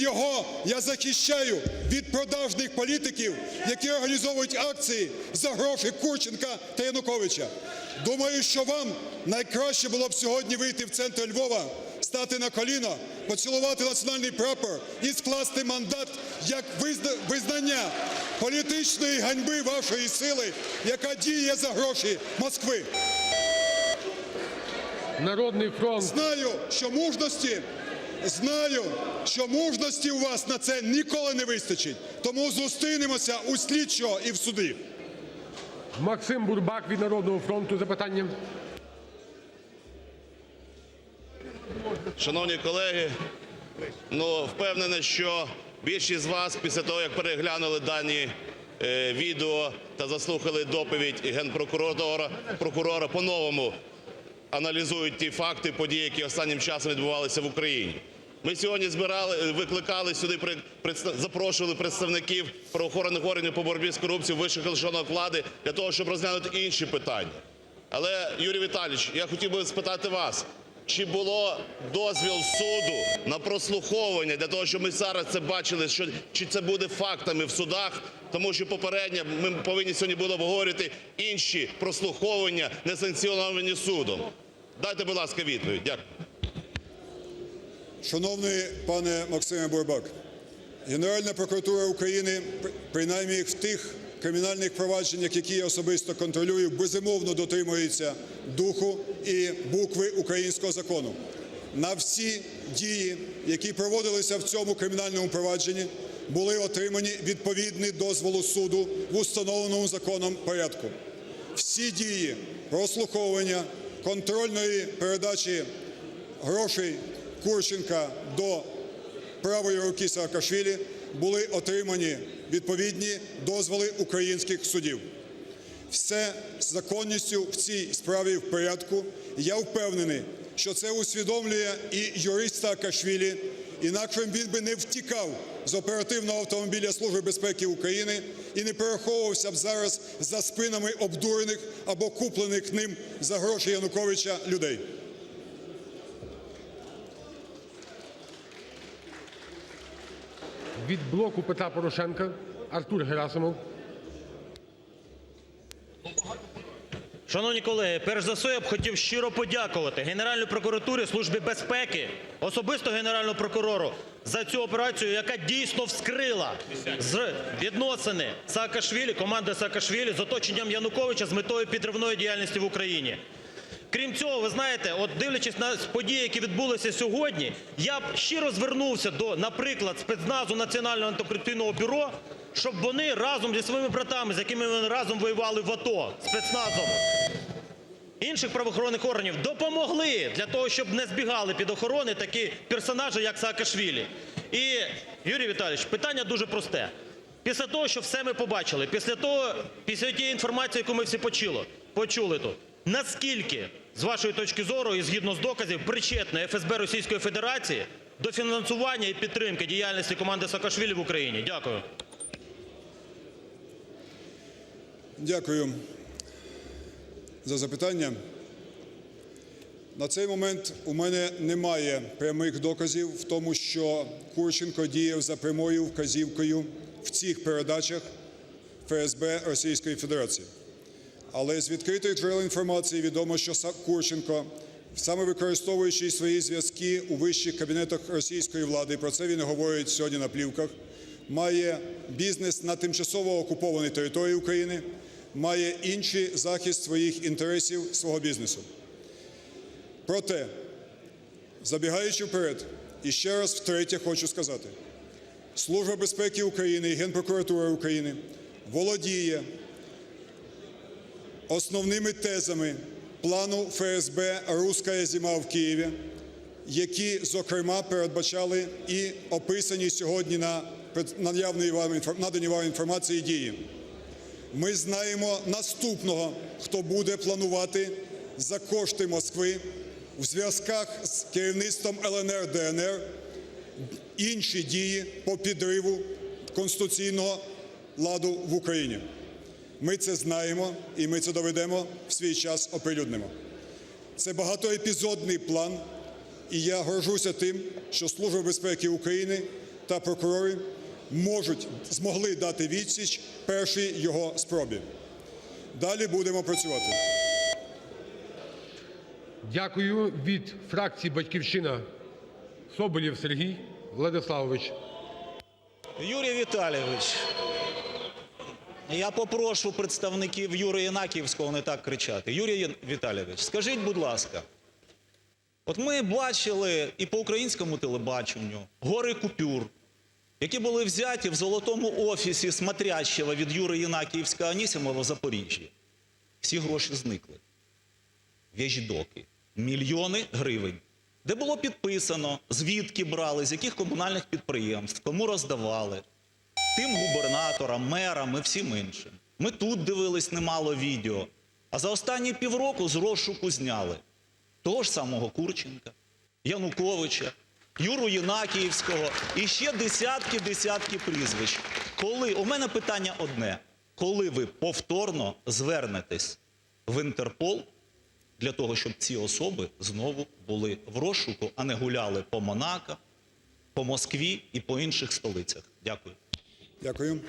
його я захищаю від продажних політиків, які організовують акції за гроші Курченка та Януковича. Думаю, що вам найкраще було б сьогодні вийти в центр Львова, стати на коліно, поцілувати національний прапор і скласти мандат як визнання політичної ганьби вашої сили, яка діє за гроші Москви. Народний фронт. Знаю, що мужності у вас на це ніколи не вистачить. Тому зустрінемося у слідчого і в суді. Максим Бурбак від Народного фронту. Запитання. Шановні колеги, впевнений, що більшість з вас після того, як переглянули дані відео та заслухали доповідь Генпрокурора, по-новому аналізують ті факти, події, які останнім часом відбувалися в Україні. Ми сьогодні викликали сюди, запрошували представників правоохоронних органів по боротьбі з корупцією вищих ешелонів влади для того, щоб розглянути інші питання. Але, Юрій Віталійович, я хотів би спитати вас, чи було дозвіл суду на прослуховування для того, щоб ми зараз це бачили, чи це буде фактами в судах, тому що попередньо ми повинні сьогодні були обговорити інші прослуховування, не санкціоновані судом. Дайте, будь ласка, відповідь. Дякую. Шановний пане Максиме Бурбак, Генеральна прокуратура України, принаймні в тих кримінальних провадженнях, які я особисто контролюю, безумовно дотримується духу і букви українського закону. На всі дії, які проводилися в цьому кримінальному провадженні, були отримані відповідні дозволи суду в установленому законом порядку. Всі дії прослуховування, контрольної передачі грошей Курченка до правої руки Саакашвілі були отримані відповідні дозволи українських судів. Все з законністю в цій справі в порядку. Я впевнений, що це усвідомлює і юрист Саакашвілі, інакше він би не втікав з оперативного автомобіля Служби безпеки України і не переховувався б зараз за спинами обдурених або куплених ним за гроші Януковича людей. Від "Блоку Петра Порошенка" Артур Герасимов. Шановні колеги, перш за все я б хотів щиро подякувати Генеральній прокуратурі, Службі безпеки, особисто Генеральному прокурору за цю операцію, яка дійсно вскрила відносини Саакашвілі, команди Саакашвілі з оточенням Януковича з метою підривної діяльності в Україні. Крім цього, ви знаєте, от дивлячись на події, які відбулися сьогодні, я б щиро звернувся до, наприклад, спецназу Національного антикорупційного бюро, щоб вони разом зі своїми братами, з якими вони разом воювали в АТО, спецназом, інших правоохоронних органів, допомогли для того, щоб не збігали під охорони такі персонажі, як Саакашвілі. І, Юрій Віталійович, питання дуже просте. Після того, що все ми побачили, після тієї інформації, яку ми всі почули тут, наскільки, з вашої точки зору і згідно з доказів, причетне ФСБ Російської Федерації до фінансування і підтримки діяльності команди Саакашвілі в Україні? Дякую. Дякую за запитання. На цей момент у мене немає прямих доказів в тому, що Курченко діяв за прямою вказівкою в цих передачах ФСБ Російської Федерації. Але з відкритих джерел інформації відомо, що Курченко, саме використовуючи свої зв'язки у вищих кабінетах російської влади, про це він говорить сьогодні на плівках, має бізнес на тимчасово окупованій території України, має інший захист своїх інтересів, свого бізнесу. Проте, забігаючи вперед, і ще раз втретє хочу сказати, Служба безпеки України і Генпрокуратура України володіє основними тезами плану ФСБ «Русская зима» в Києві, які, зокрема, передбачали і описані сьогодні на наданій вам інформації дії. Ми знаємо наступного, хто буде планувати за кошти Москви в зв'язках з керівництвом ЛНР, ДНР інші дії по підриву конституційного ладу в Україні. Ми це знаємо і ми це доведемо, в свій час оприлюднимо. Це багатоепізодний план, і я горджуся тим, що Служба безпеки України та прокурори змогли дати відсіч першій його спробі. Далі будемо працювати. Дякую. Від фракції "Батьківщина" Соболєв Сергій Владиславович. Юрій Віталійович, я попрошу представників Юрія Єнакіївського не так кричати. Юрій Віталійович, скажіть, будь ласка, от ми бачили і по українському телебаченню гори купюр, які були взяті в золотому офісі смотрящего від Юрія Єнакіївського Анісімова в Запоріжжі. Всі гроші зникли. Вещдоки. Мільйони гривень. Де було підписано, звідки брали, з яких комунальних підприємств, кому роздавали. Тим губернаторам, мерам і всім іншим. Ми тут дивились немало відео. А за останні півроку з розшуку зняли того ж самого Курченка, Януковича, Юру Єнакіївського і ще десятки прізвищ. У мене питання одне. Коли ви повторно звернетесь в Інтерпол для того, щоб ці особи знову були в розшуку, а не гуляли по Монако, по Москві і по інших столицях? Дякую. Дякую.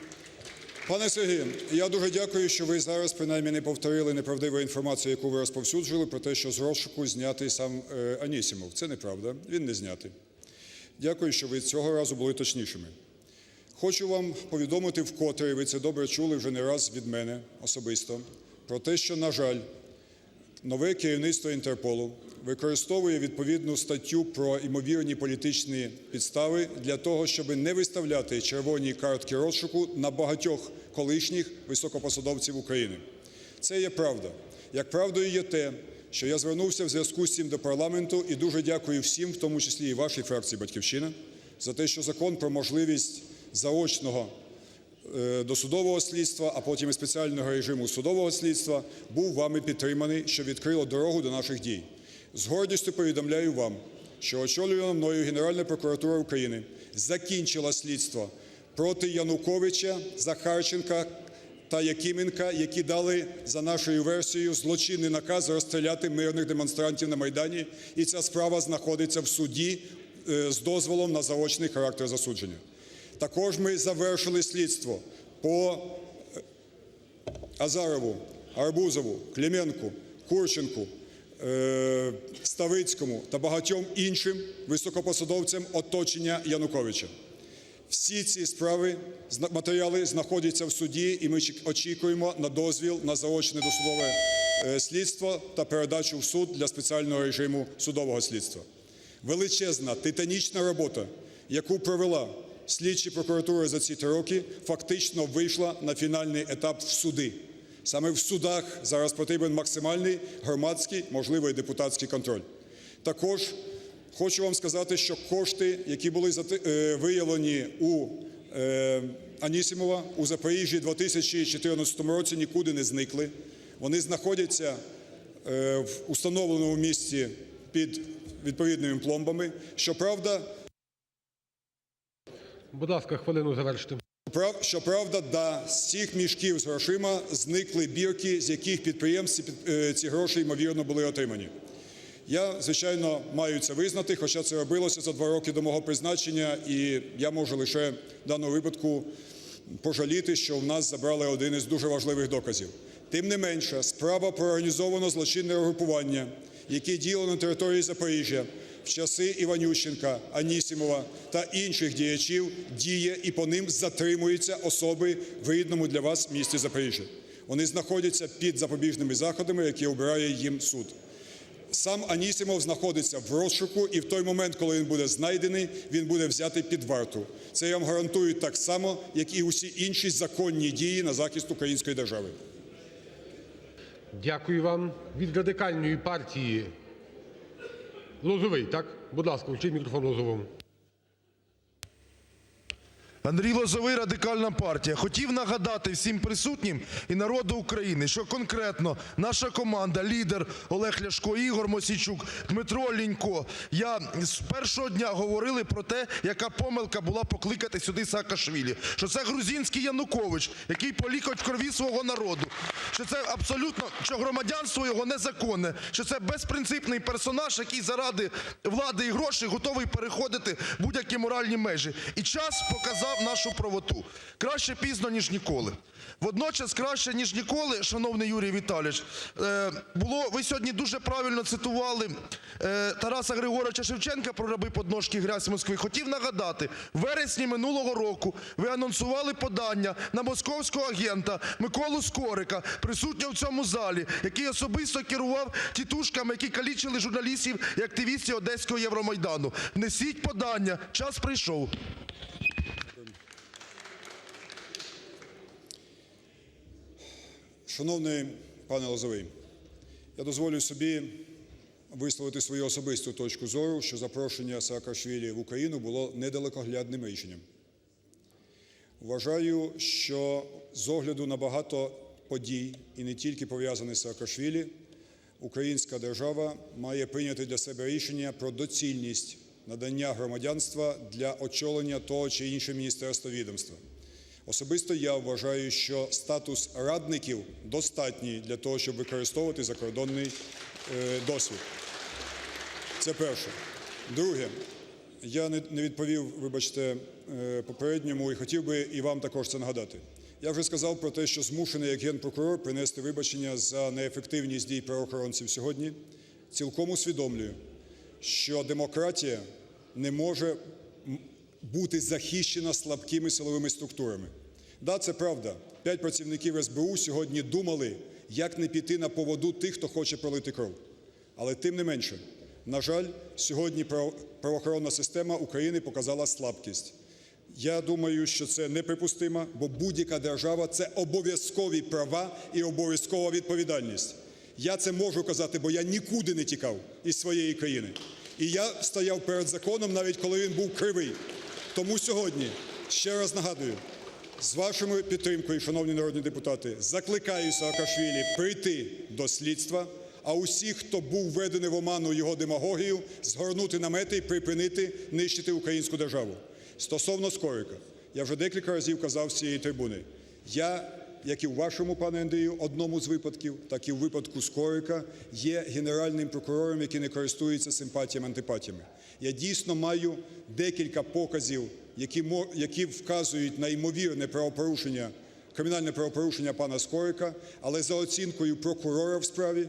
Пане Сергію, я дуже дякую, що ви зараз принаймні не повторили неправдиву інформацію, яку ви розповсюджували, про те, що з розшуку знятий сам Анісімов. Це неправда, він не знятий. Дякую, що ви цього разу були точнішими. Хочу вам повідомити вкотре, і ви це добре чули вже не раз від мене особисто, про те, що, на жаль, нове керівництво Інтерполу використовує відповідну статтю про ймовірні політичні підстави для того, щоб не виставляти червоні картки розшуку на багатьох колишніх високопосадовців України. Це є правда. Як правдою є те, що я звернувся в зв'язку з цим до парламенту і дуже дякую всім, в тому числі і вашій фракції «Батьківщина», за те, що закон про можливість заочного досудового слідства, а потім і спеціального режиму судового слідства був вами підтриманий, що відкрило дорогу до наших дій. З гордістю повідомляю вам, що очолювана мною Генеральна прокуратура України закінчила слідство проти Януковича, Захарченка та Якименка, які дали, за нашою версією, злочинний наказ розстріляти мирних демонстрантів на Майдані, і ця справа знаходиться в суді з дозволом на заочний характер засудження. Також ми завершили слідство по Азарову, Арбузову, Клименку, Курченку, Ставицькому та багатьом іншим високопосадовцям оточення Януковича. Всі ці справи, матеріали знаходяться в суді, і ми очікуємо на дозвіл на заочне досудове слідство та передачу в суд для спеціального режиму судового слідства. Величезна, титанічна робота, яку провела слідчі прокуратури за ці 3 роки, фактично вийшла на фінальний етап в суди. Саме в судах зараз потрібен максимальний громадський, можливо, і депутатський контроль. Також хочу вам сказати, що кошти, які були виявлені у Анісімова у Запоріжжі у 2014 році, нікуди не зникли. Вони знаходяться в установленому місці під відповідними пломбами. Щоправда, Будь ласка, хвилину завершити. Щоправда, да, з цих мішків з грошима зникли бірки, з яких підприємці ці гроші, ймовірно, були отримані. Я, звичайно, маю це визнати, хоча це робилося за 2 роки до мого призначення, і я можу лише в даному випадку пожаліти, що в нас забрали один із дуже важливих доказів. Тим не менше, справа про організоване злочинне угрупування, яке діяло на території Запоріжжя в часи Іванющенка, Анісімова та інших діячів, діє, і по ним затримуються особи в рідному для вас місті Запоріжжя. Вони знаходяться під запобіжними заходами, які обирає їм суд. Сам Анісімов знаходиться в розшуку, і в той момент, коли він буде знайдений, він буде взятий під варту. Це я вам гарантую так само, як і усі інші законні дії на захист української держави. Дякую вам. Від Радикальної партії Лозовий, так? Будь ласка, включіть мікрофон Лозовому. Андрій Лозовий, Радикальна партія. Хотів нагадати всім присутнім і народу України, що конкретно наша команда, лідер Олег Ляшко, Ігор Мосійчук, Дмитро Лінько, я з першого дня говорили про те, яка помилка була покликати сюди Саакашвілі, що це грузинський Янукович, який полікоть в крові свого народу, що це абсолютно, що громадянство його незаконне, що це безпринципний персонаж, який заради влади і грошей готовий переходити будь-які моральні межі. І час показав нашу правоту. Краще пізно, ніж ніколи. Водночас краще, ніж ніколи, шановний Юрій Віталійович, ви сьогодні дуже правильно цитували Тараса Григоровича Шевченка про раби подножки грязь Москви. Хотів нагадати, в вересні минулого року ви анонсували подання на московського агента Миколу Скорика, присутнього в цьому залі, який особисто керував тітушками, які калічили журналістів і активістів Одеського Євромайдану. Внесіть подання, час прийшов. Шановний пане Лозовий, я дозволю собі висловити свою особисту точку зору, що запрошення Саакашвілі в Україну було недалекоглядним рішенням. Вважаю, що з огляду на багато подій, і не тільки пов'язаних з Саакашвілі, українська держава має прийняти для себе рішення про доцільність надання громадянства для очолення того чи іншого міністерства, відомства. Особисто я вважаю, що статус радників достатній для того, щоб використовувати закордонний досвід. Це перше. Друге. Я не відповів, вибачте, попередньому і хотів би і вам також це нагадати. Я вже сказав про те, що змушений як генпрокурор принести вибачення за неефективність дій правоохоронців сьогодні. Цілком усвідомлюю, що демократія не може бути захищена слабкими силовими структурами. Да, це правда. 5 працівників СБУ сьогодні думали, як не піти на поводу тих, хто хоче пролити кров. Але тим не менше, на жаль, сьогодні правоохоронна система України показала слабкість. Я думаю, що це неприпустимо, бо будь-яка держава – це обов'язкові права і обов'язкова відповідальність. Я це можу казати, бо я нікуди не тікав із своєї країни. І я стояв перед законом, навіть коли він був кривий. Тому сьогодні, ще раз нагадую, з вашою підтримкою, шановні народні депутати, закликаю Саакашвілі прийти до слідства, а усіх, хто був введений в оману його демагогію, згорнути намети і припинити нищити українську державу. Стосовно Скорика, я вже декілька разів казав з цієї трибуни, я, як і в вашому, пане Андрію, одному з випадків, так і в випадку Скорика, є генеральним прокурором, який не користується симпатіями-антипатіями. Я дійсно маю декілька показів, які вказують на ймовірне правопорушення, кримінальне правопорушення пана Скорика, але за оцінкою прокурора в справі,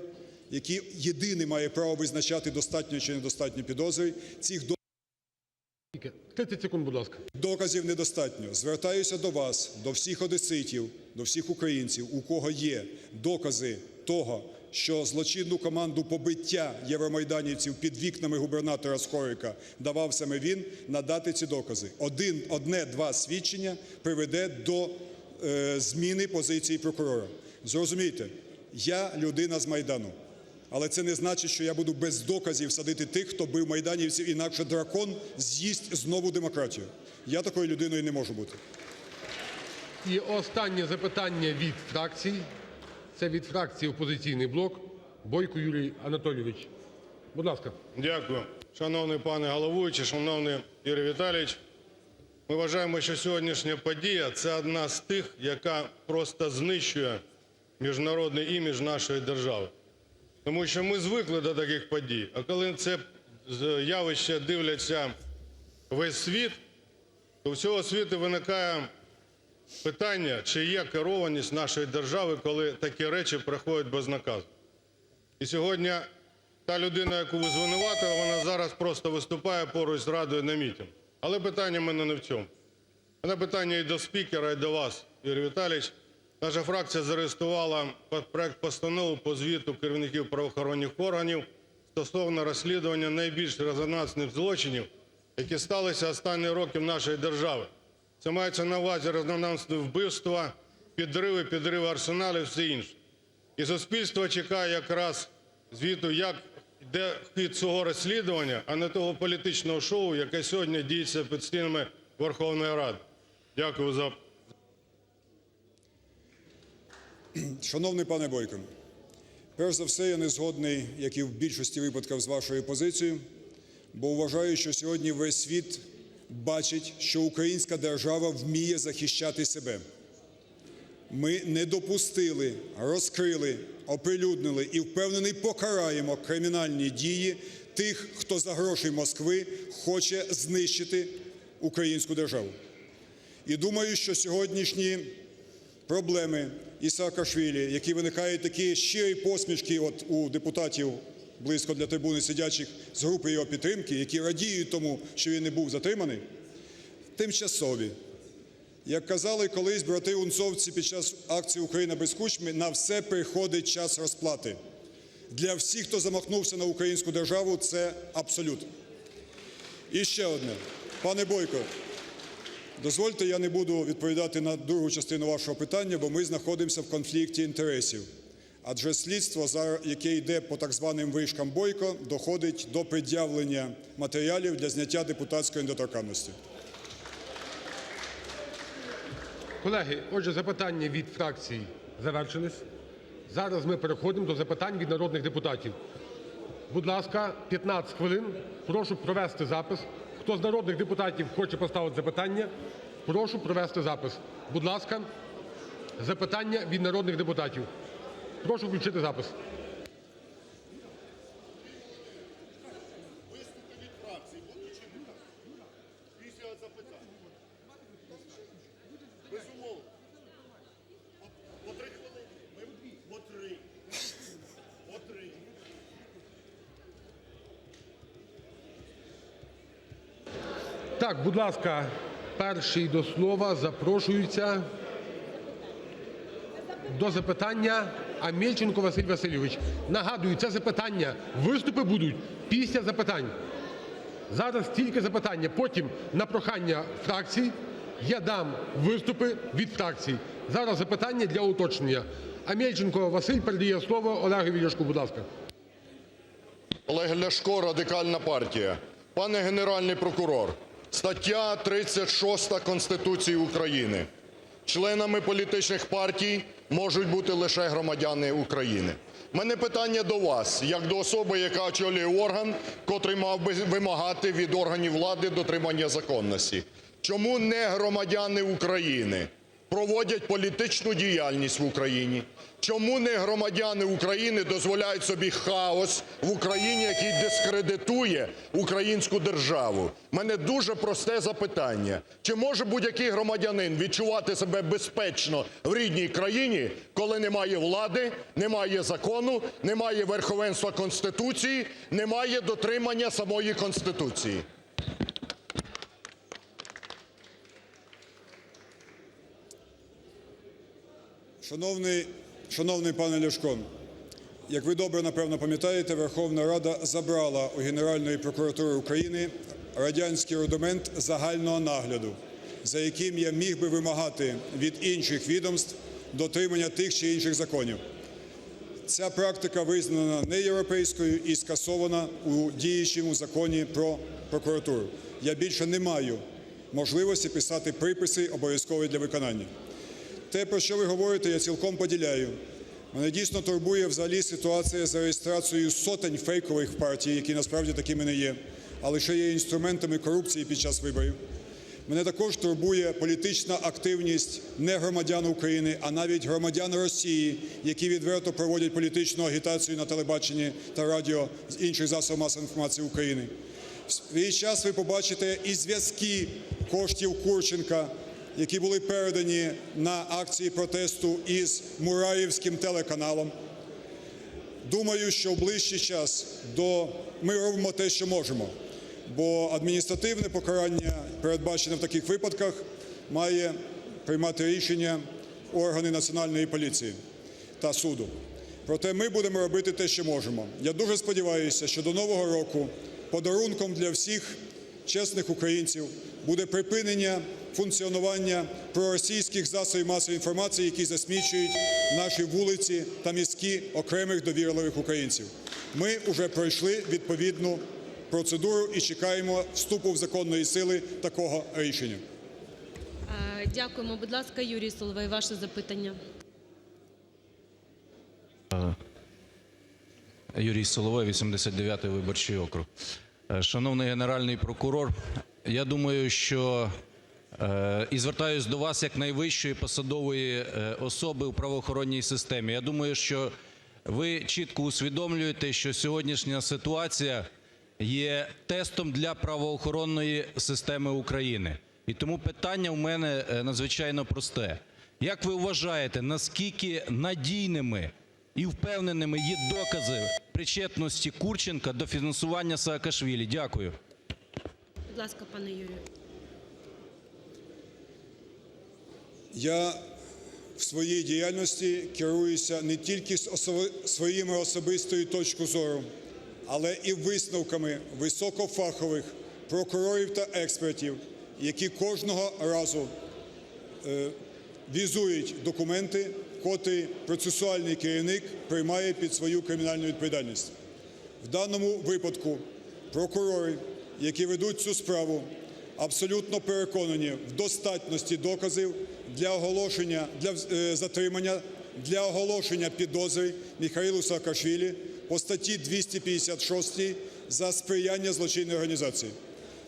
який єдиний має право визначати достатньо чи недостатньо підозри, цих 30 секунд, будь ласка. доказів недостатньо. Звертаюся до вас, до всіх одеситів, до всіх українців, у кого є докази того, що злочинну команду побиття євромайданівців під вікнами губернатора Скорика давав саме він, надати ці докази. Одне-два свідчення приведе до зміни позиції прокурора. Зрозумійте, я людина з Майдану. Але це не значить, що я буду без доказів садити тих, хто бив майданівців, інакше дракон з'їсть знову демократію. Я такою людиною не можу бути. І останнє запитання від фракцій. Це від фракції «Опозиційний блок» Бойко Юрій Анатолійович. Будь ласка. Дякую. Шановний пане головуючий, шановний Юрій Віталійович, ми вважаємо, що сьогоднішня подія – це одна з тих, яка просто знищує міжнародний імідж нашої держави. Тому що ми звикли до таких подій, а коли це явище дивляться весь світ, то в цього світу виникає питання, чи є керованість нашої держави, коли такі речі проходять безнаказано. І сьогодні та людина, яку ви звинуватили, вона зараз просто виступає поруч з Радою на мітингу. Але питання в мене не в цьому. У мене питання і до спікера, і до вас, Юрій Віталійович. Наша фракція зареєструвала проект постанови по звіту керівників правоохоронних органів стосовно розслідування найбільш резонансних злочинів, які сталися останні роки в нашій державі. Це мається на увазі резонансні вбивства, підриви арсеналів і все інше. І суспільство чекає якраз звіту, як йде хід цього розслідування, а не того політичного шоу, яке сьогодні діється під стінами Верховної Ради. Дякую за... Шановний пане Бойко, перш за все, я не згодний, як і в більшості випадків, з вашою позицією, бо вважаю, що сьогодні весь світ бачить, що українська держава вміє захищати себе. Ми не допустили, розкрили, оприлюднили і, впевнений, покараємо кримінальні дії тих, хто за гроші Москви хоче знищити українську державу. І думаю, що сьогоднішні проблеми із Саакашвілі, які виникають, такі щирі посмішки от у депутатів близько для трибуни сидячих з групи його підтримки, які радіють тому, що він не був затриманий, тимчасові. Як казали колись брати-унцовці під час акції «Україна без Кучми», на все приходить час розплати. Для всіх, хто замахнувся на українську державу, це абсолют. І ще одне. Пане Бойко, дозвольте, я не буду відповідати на другу частину вашого питання, бо ми знаходимося в конфлікті інтересів. Адже слідство, яке йде по так званим вишкам Бойко, доходить до пред'явлення матеріалів для зняття депутатської недоторканності. Колеги, отже, запитання від фракцій завершились. Зараз ми переходимо до запитань від народних депутатів. Будь ласка, 15 хвилин. Прошу провести запис. Хто з народних депутатів хоче поставити запитання, прошу провести запис. Будь ласка, запитання від народних депутатів. Прошу включити запис. Так, будь ласка, перший до слова запрошується до запитання Амельченко Василь Васильович. Нагадую, це запитання, виступи будуть після запитань. Зараз тільки запитання, потім на прохання фракцій я дам виступи від фракцій. Зараз запитання для уточнення. Амельченко Василь передає слово Олегові Ляшку, будь ласка. Олег Ляшко, Радикальна партія. Пане Генеральний прокурор, стаття 36 Конституції України. Членами політичних партій можуть бути лише громадяни України. У мене питання до вас, як до особи, яка очолює орган, котрий мав би вимагати від органів влади дотримання законності. Чому не громадяни України проводять політичну діяльність в Україні? Чому не громадяни України дозволяють собі хаос в Україні, який дискредитує українську державу? У мене дуже просте запитання. Чи може будь-який громадянин відчувати себе безпечно в рідній країні, коли немає влади, немає закону, немає верховенства Конституції, немає дотримання самої Конституції? Шановний пане Ляшко, як ви добре, напевно, пам'ятаєте, Верховна Рада забрала у Генеральної прокуратури України радянський рудимент загального нагляду, за яким я міг би вимагати від інших відомств дотримання тих чи інших законів. Ця практика визнана неєвропейською і скасована у діючому законі про прокуратуру. Я більше не маю можливості писати приписи, обов'язкові для виконання. Те, про що ви говорите, я цілком поділяю. Мене дійсно турбує взагалі ситуація з реєстрацією сотень фейкових партій, які насправді такими не є, а лише є інструментами корупції під час виборів. Мене також турбує політична активність не громадян України, а навіть громадян Росії, які відверто проводять політичну агітацію на телебаченні та радіо з інших засобів масової інформації України. В свій час ви побачите і зв'язки коштів Курченка, які були передані на акції протесту із Мураєвським телеканалом. Думаю, що в ближчий час ми робимо те, що можемо, бо адміністративне покарання, передбачене в таких випадках, має приймати рішення органи Національної поліції та суду. Проте ми будемо робити те, що можемо. Я дуже сподіваюся, що до Нового року подарунком для всіх чесних українців буде припинення функціонування проросійських засобів масової інформації, які засмічують наші вулиці та мізки окремих довірливих українців. Ми вже пройшли відповідну процедуру і чекаємо вступу в законної сили такого рішення. Дякуємо. Будь ласка, Юрій Соловей, ваше запитання. Юрій Соловей, 89-й виборчий округ. Шановний Генеральний прокурор, я думаю, що і звертаюсь до вас як найвищої посадової особи у правоохоронній системі. Я думаю, що ви чітко усвідомлюєте, що сьогоднішня ситуація є тестом для правоохоронної системи України. І тому питання у мене надзвичайно просте. Як ви вважаєте, наскільки надійними і впевненими є докази причетності Курченка до фінансування Саакашвілі? Дякую. Будь ласка, пане Юрію. Я в своїй діяльності керуюся не тільки своїми особистою точкою зору, але і висновками високофахових прокурорів та експертів, які кожного разу візують документи, котрі процесуальний керівник приймає під свою кримінальну відповідальність. В даному випадку прокурори, які ведуть цю справу, абсолютно переконані в достатності доказів для затримання, для оголошення підозри Міхеїлу Саакашвілі по статті 256 за сприяння злочинній організації.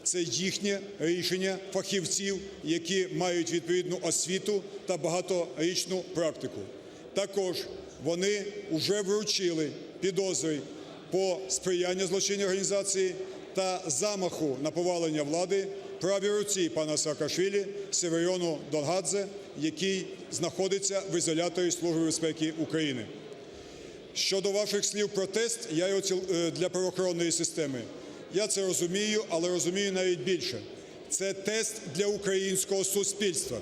Це їхнє рішення фахівців, які мають відповідну освіту та багаторічну практику. Також вони вже вручили підозри по сприянню злочинній організації та замаху на повалення влади правій руці пана Саакашвілі Северіону Донгадзе, який знаходиться в ізоляторі Служби безпеки України. Щодо ваших слів про тест для правоохоронної системи, я це розумію, але розумію навіть більше. Це тест для українського суспільства.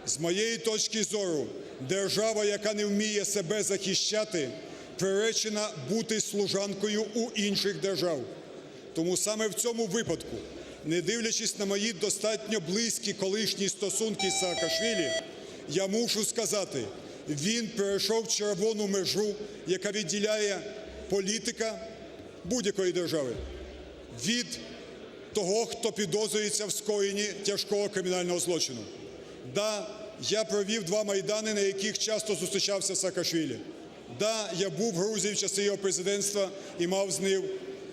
З моєї точки зору, держава, яка не вміє себе захищати, приречена бути служанкою у інших держав. Тому саме в цьому випадку, не дивлячись на мої достатньо близькі колишні стосунки з Саакашвілі, я мушу сказати, він перейшов червону межу, яка відділяє політика будь-якої держави від того, хто підозрюється в скоєнні тяжкого кримінального злочину. Да, я провів 2 майдани, на яких часто зустрічався з Саакашвілі. Да, я був в Грузії в часи його президентства і мав з ним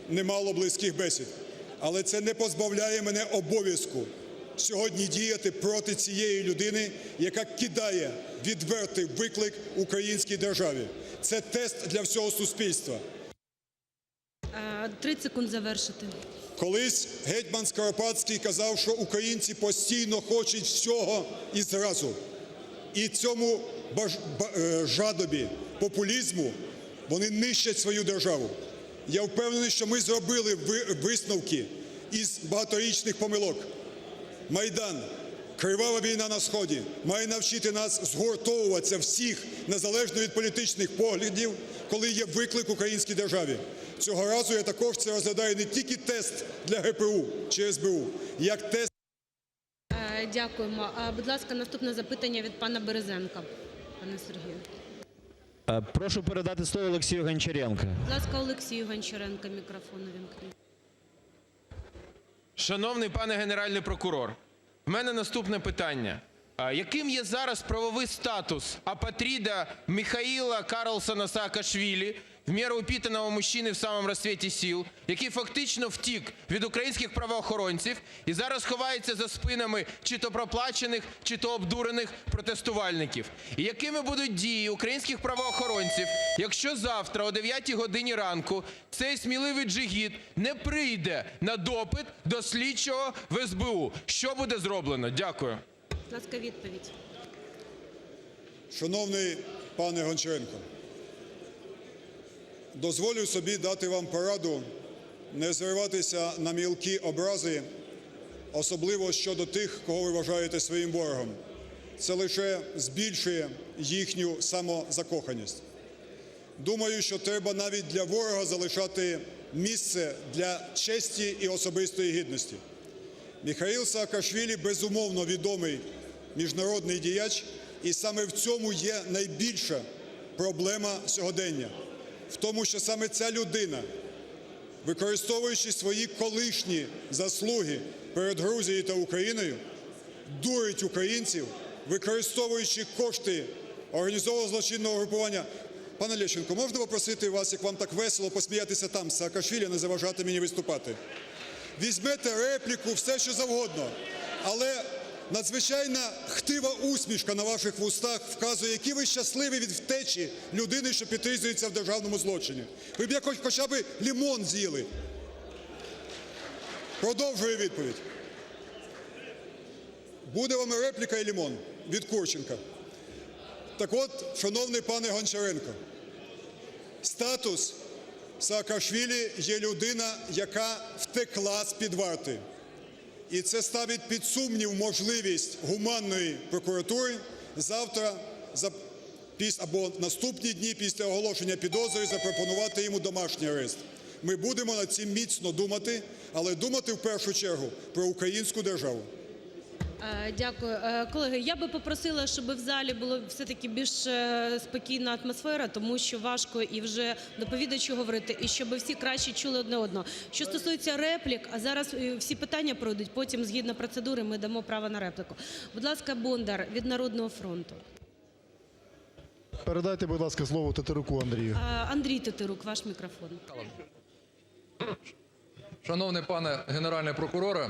немало близьких бесід. Але це не позбавляє мене обов'язку сьогодні діяти проти цієї людини, яка кидає відвертий виклик українській державі. Це тест для всього суспільства. 30 секунд завершити. Колись гетьман Скоропадський казав, що українці постійно хочуть всього і зразу. І цьому жадобі популізму вони нищать свою державу. Я впевнений, що ми зробили висновки із багаторічних помилок. Майдан, кривава війна на Сході має навчити нас згуртовуватися всіх, незалежно від політичних поглядів, коли є виклик українській державі. Цього разу я також це розглядаю не тільки тест для ГПУ чи СБУ, як тест. Дякуємо. Будь ласка, наступне запитання від пана Березенка. Пане Сергію. Прошу передати слово Олексію Гончаренку. Будь ласка, Олексію Гончаренко, мікрофон увімкніть. Шановний пане Генеральний прокурор, в мене наступне питання. Яким є зараз правовий статус апатріда Михаила Карлсона Саакашвілі, в меру упитанного мужчини в самому розцвіті сил, який фактично втік від українських правоохоронців і зараз ховається за спинами чи то проплачених, чи то обдурених протестувальників? І якими будуть дії українських правоохоронців, якщо завтра о 9 годині ранку цей сміливий джигіт не прийде на допит до слідчого в СБУ? Що буде зроблено? Дякую. Будь ласка, відповідь. Шановний пане Гончаренко, дозволю собі дати вам пораду не зриватися на мілкі образи, особливо щодо тих, кого ви вважаєте своїм ворогом. Це лише збільшує їхню самозакоханість. Думаю, що треба навіть для ворога залишати місце для честі і особистої гідності. Міхеїл Саакашвілі, безумовно, відомий міжнародний діяч, і саме в цьому є найбільша проблема сьогодення. В тому, що саме ця людина, використовуючи свої колишні заслуги перед Грузією та Україною, дурить українців, використовуючи кошти організованого злочинного групування. Пане Лещенко, можна попросити вас, як вам так весело, посміятися там з Саакашвілі, не заважати мені виступати? Візьмете репліку, все що завгодно, але надзвичайно хтива усмішка на ваших вустах вказує, які ви щасливі від втечі людини, що підозрюється в державному злочині. Ви б хоча б лимон з'їли. Продовжую відповідь. Буде вам і репліка, і лимон від Курченка. Так от, шановний пане Гончаренко, статус Саакашвілі є людина, яка втекла з-під варти. І це ставить під сумнів можливість гуманної прокуратури завтра або наступні дні після оголошення підозри запропонувати йому домашній арест. Ми будемо над цим міцно думати, але думати в першу чергу про українську державу. Дякую. Колеги, я би попросила, щоб в залі була все-таки більш спокійна атмосфера, тому що важко і вже доповідачу говорити, і щоб всі краще чули одне одного. Що стосується реплік, а зараз всі питання пройдуть, потім згідно процедури ми дамо право на репліку. Будь ласка, Бондар від "Народного фронту". Передайте, будь ласка, слово Тетеруку Андрію. Андрій Тетерук, ваш мікрофон. Шановний пане Генеральний прокуроре,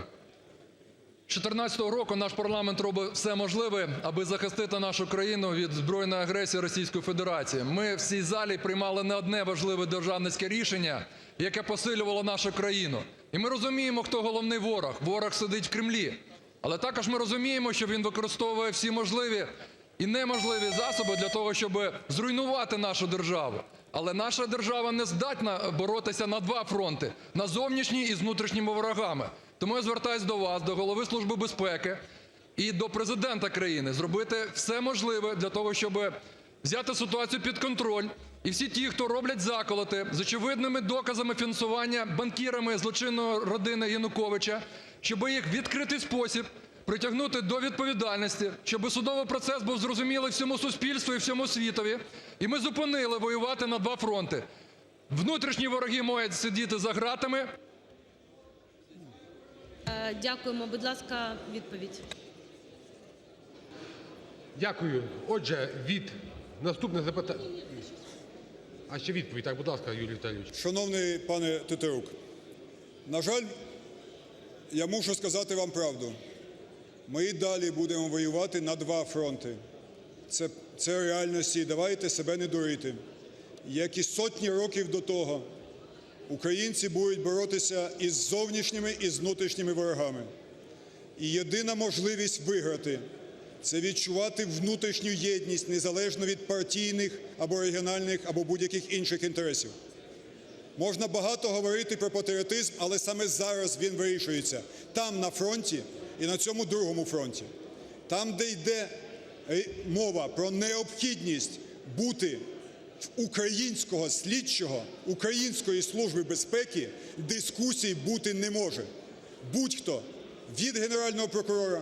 з 2014 року наш парламент робить все можливе, аби захистити нашу країну від збройної агресії Російської Федерації. Ми в цій залі приймали не одне важливе державницьке рішення, яке посилювало нашу країну. І ми розуміємо, хто головний ворог. Ворог сидить в Кремлі. Але також ми розуміємо, що він використовує всі можливі і неможливі засоби для того, щоб зруйнувати нашу державу. Але наша держава не здатна боротися на два фронти – на зовнішній і з внутрішніми ворогами. Тому я звертаюсь до вас, до Голови Служби безпеки і до Президента країни зробити все можливе для того, щоб взяти ситуацію під контроль. І всі ті, хто роблять заколоти з очевидними доказами фінансування банкірами злочинної родини Януковича, щоб їх в відкритий спосіб притягнути до відповідальності, щоб судовий процес був зрозумілий всьому суспільству і всьому світові, і ми зупинили воювати на два фронти. Внутрішні вороги мають сидіти за ґратами. Дякуємо. Будь ласка, відповідь. Дякую. Отже, наступне запитання. А ще відповідь. Так, будь ласка, Юрій Віталійович. Шановний пане Тетерук, на жаль, я мушу сказати вам правду. Ми і далі будемо воювати на два фронти. Це реальності, і давайте себе не дурити. Як і сотні років до того, українці будуть боротися із зовнішніми, і з внутрішніми ворогами. І єдина можливість виграти – це відчувати внутрішню єдність, незалежно від партійних, або регіональних, або будь-яких інших інтересів. Можна багато говорити про патріотизм, але саме зараз він вирішується. Там, на фронті, і на цьому другому фронті. Там, де йде мова про необхідність бути в українського слідчого, Української служби безпеки, дискусій бути не може. Будь-хто від Генерального прокурора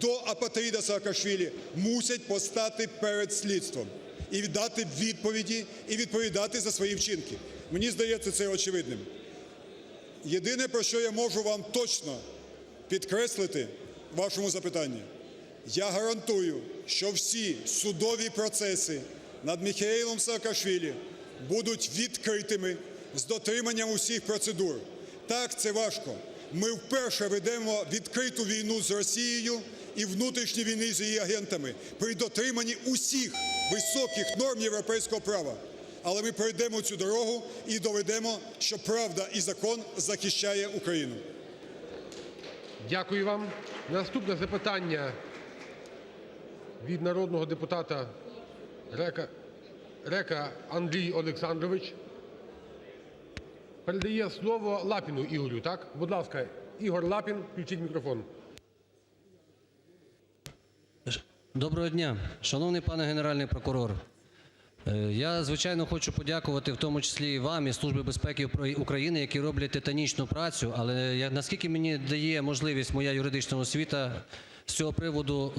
до апатріда Саакашвілі мусять постати перед слідством і дати відповіді, і відповідати за свої вчинки. Мені здається це очевидним. Єдине, про що я можу вам точно підкреслити в вашому запитанні, я гарантую, що всі судові процеси над Міхеїлом Саакашвілі будуть відкритими з дотриманням усіх процедур. Так, це важко. Ми вперше ведемо відкриту війну з Росією і внутрішню війну з її агентами при дотриманні усіх високих норм європейського права. Але ми пройдемо цю дорогу і доведемо, що правда і закон захищає Україну. Дякую вам. Наступне запитання від народного депутата Река Андрій Олександрович. Передає слово Лапіну Ігорю, так? Будь ласка, Ігор Лапін, включіть мікрофон. Доброго дня, шановний пане Генеральний прокурор. Я, звичайно, хочу подякувати в тому числі і вам, і Службі безпеки України, які роблять титанічну працю, але наскільки мені дає можливість моя юридична освіта з цього приводу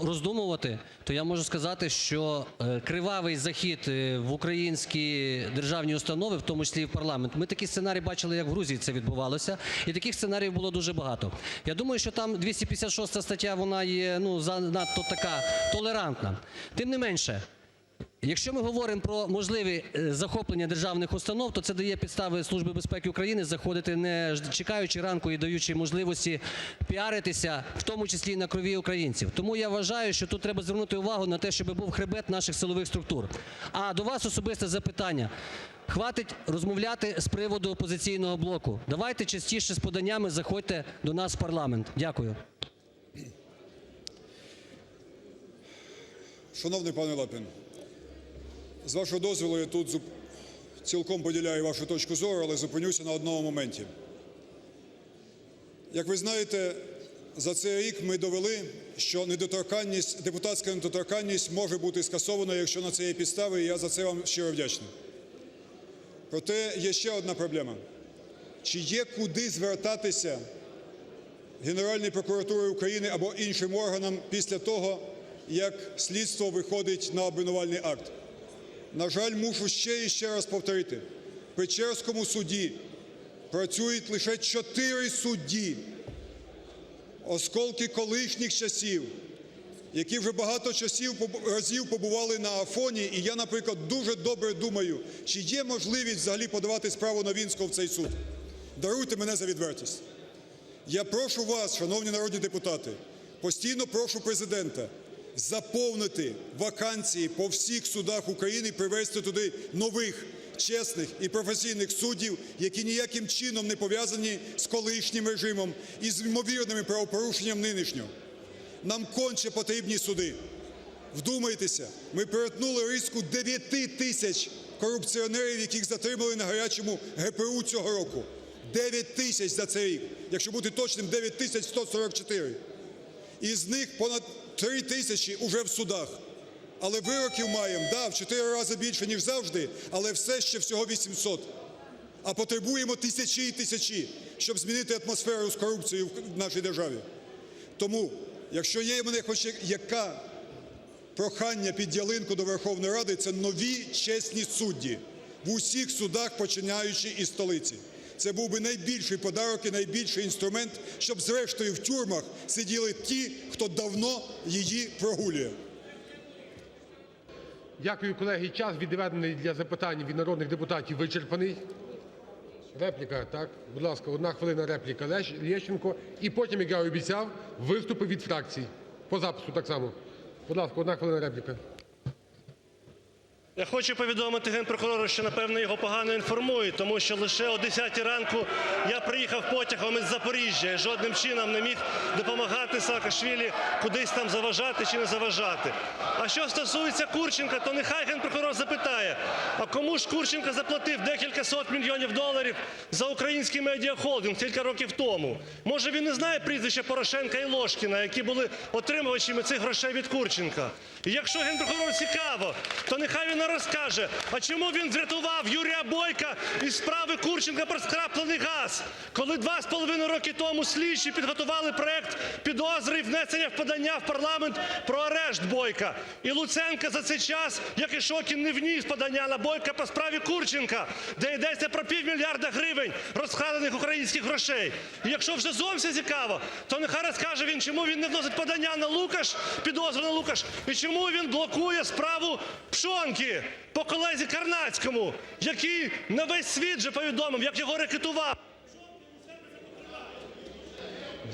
роздумувати, то я можу сказати, що кривавий захід в українські державні установи, в тому числі і в парламент, ми такий сценарій бачили, як в Грузії це відбувалося, і таких сценаріїв було дуже багато. Я думаю, що там 256 стаття, вона є занадто така толерантна. Тим не менше, Якщо ми говоримо про можливе захоплення державних установ, то це дає підстави Службі безпеки України заходити, не чекаючи ранку і даючи можливості піаритися, в тому числі і на крові українців. Тому я вважаю, що тут треба звернути увагу на те, щоб був хребет наших силових структур. А до вас особисте запитання. Хватить розмовляти з приводу опозиційного блоку. Давайте частіше з поданнями заходьте до нас в парламент. Дякую. Шановний пане Лапін, з вашого дозволу, я тут цілком поділяю вашу точку зору, але зупинюся на одному моменті. Як ви знаєте, за цей рік ми довели, що депутатська недоторканність може бути скасована, якщо на це є підстави, і я за це вам щиро вдячний. Проте є ще одна проблема. Чи є куди звертатися Генеральній прокуратурі України або іншим органам після того, як слідство виходить на обвинувальний акт? На жаль, мушу ще і ще раз повторити. В Печерському суді працюють лише 4 судді, осколки колишніх часів, які вже багато разів побували на Афоні. І я, наприклад, дуже добре думаю, чи є можливість взагалі подавати справу Новинського в цей суд. Даруйте мене за відвертість. Я прошу вас, шановні народні депутати, постійно прошу Президента заповнити вакансії по всіх судах України і привести туди нових, чесних і професійних суддів, які ніяким чином не пов'язані з колишнім режимом і з ймовірними правопорушенням нинішнього. Нам конче потрібні суди. Вдумайтеся, ми перетнули риску 9 тисяч корупціонерів, яких затримали на гарячому ГПУ цього року. 9 тисяч за цей рік. Якщо бути точним, 9144. Із них понад 3 тисячі уже в судах. Але вироків маємо, да, в 4 рази більше, ніж завжди, але все ще всього 800. А потребуємо тисячі і тисячі, щоб змінити атмосферу з корупцією в нашій державі. Тому, якщо є в мене хоч яке прохання під ялинку до Верховної Ради, це нові чесні судді в усіх судах, починаючи із столиці. Це був би найбільший подарок і найбільший інструмент, щоб зрештою в тюрмах сиділи ті, хто давно її прогулює. Дякую, колеги. Час, відведений для запитань від народних депутатів, вичерпаний. Репліка, так? Будь ласка, 1 хвилина репліка Лещенко. І потім, як я обіцяв, виступи від фракцій. По запису так само. Будь ласка, 1 хвилина репліка. Я хочу повідомити Генпрокурору, що, напевно, його погано інформують, тому що лише о 10 ранку я приїхав потягом із Запоріжжя і жодним чином не міг допомагати Саакашвілі кудись там заважати чи не заважати. А що стосується Курченка, то нехай Генпрокурор запитає, а кому ж Курченко заплатив декілька сот мільйонів доларів за український медіахолдинг кілька років тому? Може, він не знає прізвища Порошенка і Ложкіна, які були отримувачами цих грошей від Курченка? І якщо Генпрокурору цікаво, то нехай він розкаже, а чому він врятував Юрія Бойка із справи Курченка про скраплений газ, коли 2,5 роки тому слідчі підготували проект підозри і внесення в подання в парламент про арешт Бойка. І Луценко за цей час, як і Шокін, не вніс подання на Бойка по справі Курченка, де йдеться про $500 мільярда розкрадених українських грошей. І якщо вже зовсім цікаво, то нехай розкаже він, чому він не вносить подання на Лукаш, підозру на Лукаш, і чому він блокує справу Пшонки по колезі Карнацькому, який на весь світ вже повідомив, як його рекетував.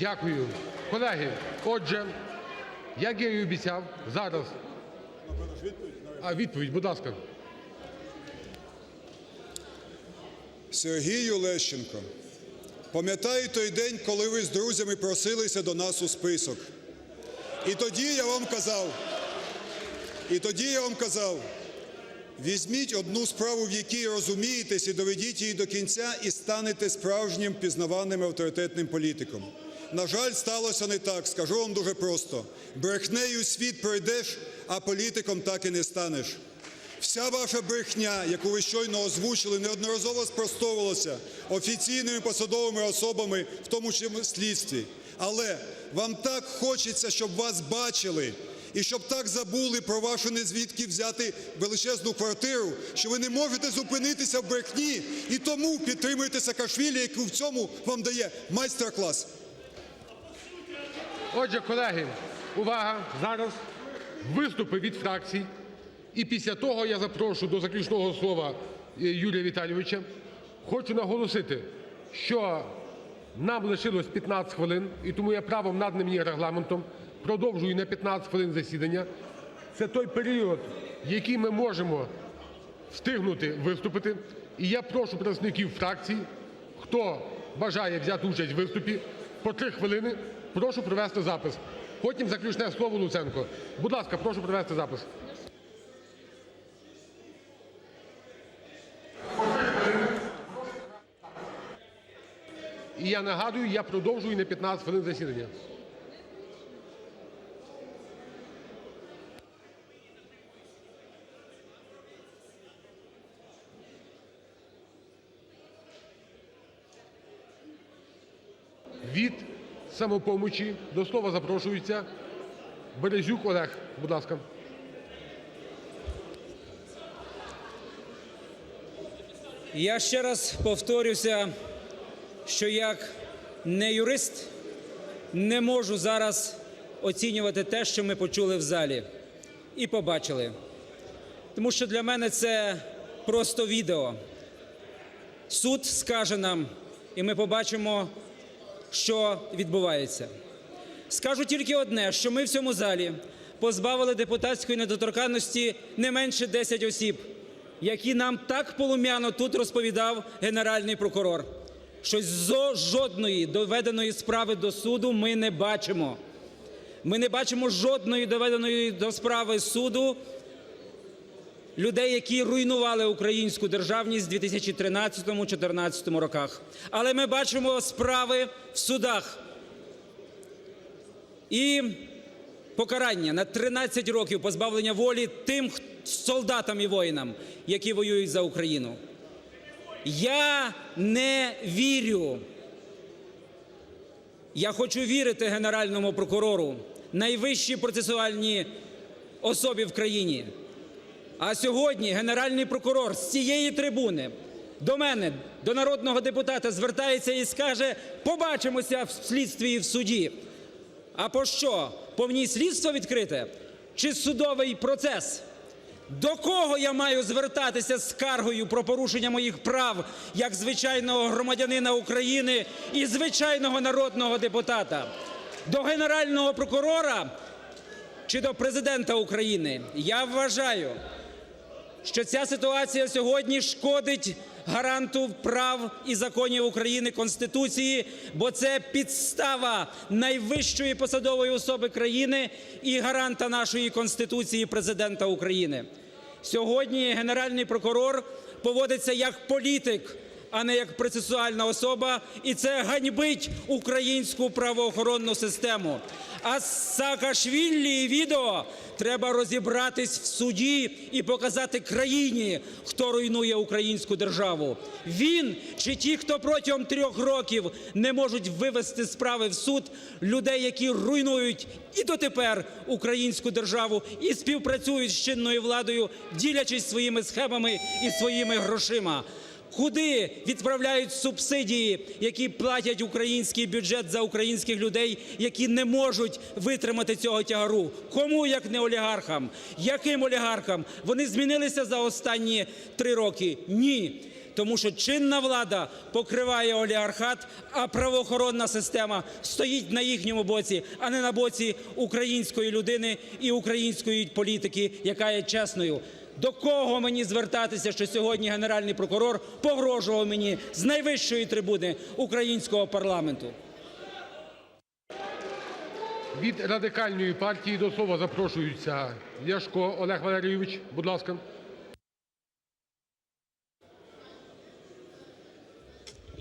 Дякую. Колеги, отже, як я і обіцяв, зараз... Відповідь, будь ласка. Сергію Лещенко, пам'ятаю той день, коли ви з друзями просилися до нас у список. І тоді я вам казав, візьміть одну справу, в якій розумієтесь, і доведіть її до кінця, і станете справжнім пізнаваним авторитетним політиком. На жаль, сталося не так. Скажу вам дуже просто. Брехнею світ пройдеш, а політиком так і не станеш. Вся ваша брехня, яку ви щойно озвучили, неодноразово спростовувалася офіційними посадовими особами, в тому числі слідстві. Але вам так хочеться, щоб вас бачили, і щоб так забули про вашу незвідки взяти величезну квартиру, що ви не можете зупинитися в брехні, і тому підтримуєте Саакашвілі, який в цьому вам дає майстер-клас. Отже, колеги, увага! Зараз виступи від фракцій. І після того я запрошую до заключного слова Юрія Віталійовича. Хочу наголосити, що нам лишилось 15 хвилин, і тому я правом, наданим мені Регламентом, продовжую на 15 хвилин засідання. Це той період, який ми можемо встигнути виступити. І я прошу представників фракцій, хто бажає взяти участь у виступі, по 3 хвилини, прошу провести запис. Потім заключне слово Луценко. Будь ласка, прошу провести запис. І я нагадую, я продовжую на 15 хвилин засідання. Від "Самопомочі" до слова запрошується Березюк Олег. Будь ласка. Я ще раз повторюся, що як не юрист не можу зараз оцінювати те, що ми почули в залі і побачили. Тому що для мене це просто відео. Суд скаже нам, і ми побачимо, що відбувається. Скажу тільки одне, що ми в цьому залі позбавили депутатської недоторканності не менше 10 осіб, які нам так полум'яно тут розповідав Генеральний прокурор, що жодної доведеної справи до суду ми не бачимо. Ми не бачимо жодної доведеної до справи суду людей, які руйнували українську державність у 2013-2014 роках. Але ми бачимо справи в судах. І покарання на 13 років позбавлення волі тим солдатам і воїнам, які воюють за Україну. Я не вірю. Я хочу вірити Генеральному прокурору, найвищій процесуальній особі в країні. А сьогодні Генеральний прокурор з цієї трибуни до мене, до народного депутата, звертається і скаже: побачимося в слідстві і в суді. А по що? По мені слідство відкрите? Чи судовий процес? До кого я маю звертатися з скаргою про порушення моїх прав як звичайного громадянина України і звичайного народного депутата? До Генерального прокурора чи до Президента України? Я вважаю, що ця ситуація сьогодні шкодить гаранту прав і законів України, Конституції, бо це підстава найвищої посадової особи країни і гаранта нашої Конституції – Президента України. Сьогодні Генеральний прокурор поводиться як політик, а не як процесуальна особа, і це ганьбить українську правоохоронну систему. А з Саакашвілі і відео треба розібратись в суді і показати країні, хто руйнує українську державу. Він чи ті, хто протягом 3 років не можуть вивести справи в суд людей, які руйнують і дотепер українську державу, і співпрацюють з чинною владою, ділячись своїми схемами і своїми грошима. Куди відправляють субсидії, які платять український бюджет за українських людей, які не можуть витримати цього тягару? Кому, як не олігархам? Яким олігархам? Вони змінилися за останні 3 роки? Ні. Тому що чинна влада покриває олігархат, а правоохоронна система стоїть на їхньому боці, а не на боці української людини і української політики, яка є чесною. До кого мені звертатися, що сьогодні Генеральний прокурор погрожував мені з найвищої трибуни українського парламенту? Від Радикальної партії до слова запрошується Ляшко Олег Валерійович. Будь ласка.